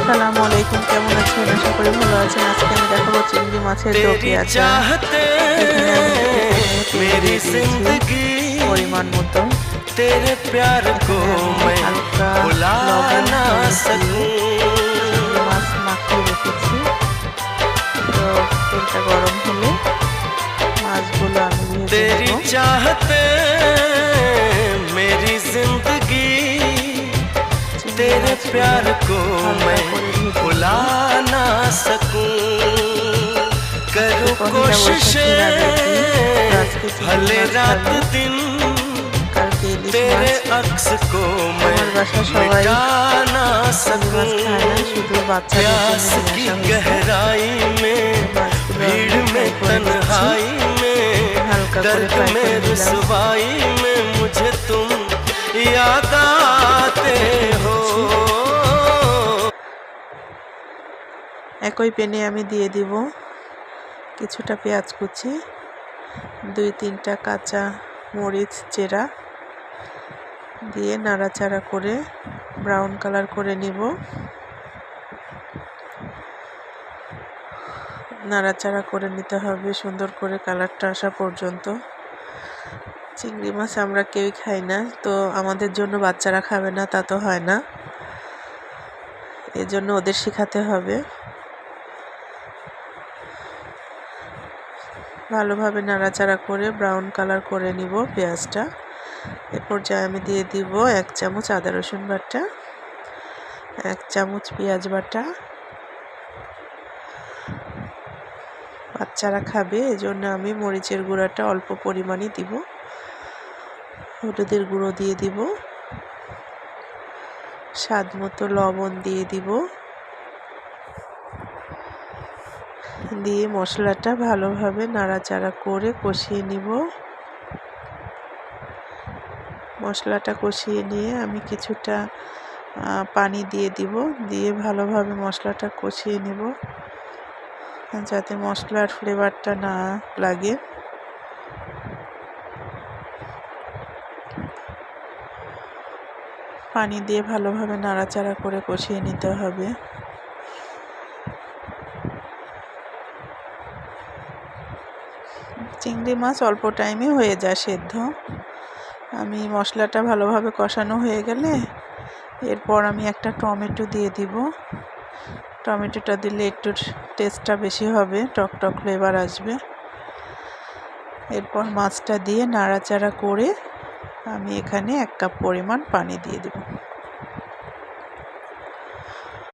আসসালামু আলাইকুম, কেমন আছেন? আশা করি ভালো আছেন। আজকে আমি দেখাবো চিংড়ি মাছের দো পেঁয়াজা। এখানে আমি তেল দিয়ে দিয়েছি পরিমাণ মতো। এখানে আমি হালকা লবণ হলুদ দিয়ে চিংড়ি মাছ মাখিয়ে রেখেছি। তো তেলটা গরম হলে মাছগুলো আমি ভেজে নেব। तेरे प्यार को मैं भुला ना सकूं, करूं कोशिशें भले रात दिन, तेरे अक्स को मैं मिटा ना सकूं। प्यास की गहराई में, भीड़ में, तन्हाई में, दर्द में, रुसवाई में मुझे तुम याद आते हो। একই প্যানে আমি দিয়ে দিব কিছুটা পেঁয়াজ কুচি, 2-3টা কাঁচা মরিচ চেরা দিয়ে নাড়াচাড়া করে ব্রাউন কালার করে নিব। নাড়াচাড়া করে নিতে হবে সুন্দর করে কালারটা আসা পর্যন্ত। চিংড়ি মাছ আমরা কেউই খাই না, তো আমাদের জন্য বাচ্চারা খাবে না তা তো হয় না, এজন্য ওদের শেখাতে হবে। ভালোভাবে নাড়াচাড়া করে ব্রাউন কালার করে নিব পেঁয়াজটা। এ পর্যায়ে আমি দিয়ে দিব 1 চামচ আদা রসুন বাটা, 1 চামচ পেঁয়াজ বাটা। বাচ্চারা খাবে এজন্য আমি মরিচের গুঁড়াটা অল্প পরিমাণে দিব। হলুদের গুঁড়ো দিয়ে দিব, স্বাদ মতো লবণ দিয়ে দিব, দিয়ে মশলাটা ভালোভাবে নাড়াচাড়া করে কষিয়ে নিব। মশলাটা কষিয়ে নিয়ে আমি কিছুটা পানি দিয়ে দিব, দিয়ে ভালোভাবে মশলাটা কষিয়ে নিব যাতে মশলার ফ্লেভারটা না লাগে। পানি দিয়ে ভালোভাবে নাড়াচাড়া করে কষিয়ে নিতে হবে। চিংড়ি মাছ অল্প টাইমে হয়ে যায় সেদ্ধ। আমি মশলাটা ভালোভাবে কষানো হয়ে গেলে এরপর আমি একটা টমেটো দিয়ে দিব। টমেটোটা দিলে একটু টেস্টটা বেশি হবে, টক টক ফ্লেভার আসবে। এরপর মাছটা দিয়ে নাড়াচাড়া করে আমি এখানে 1 কাপ পরিমাণ পানি দিয়ে দেব।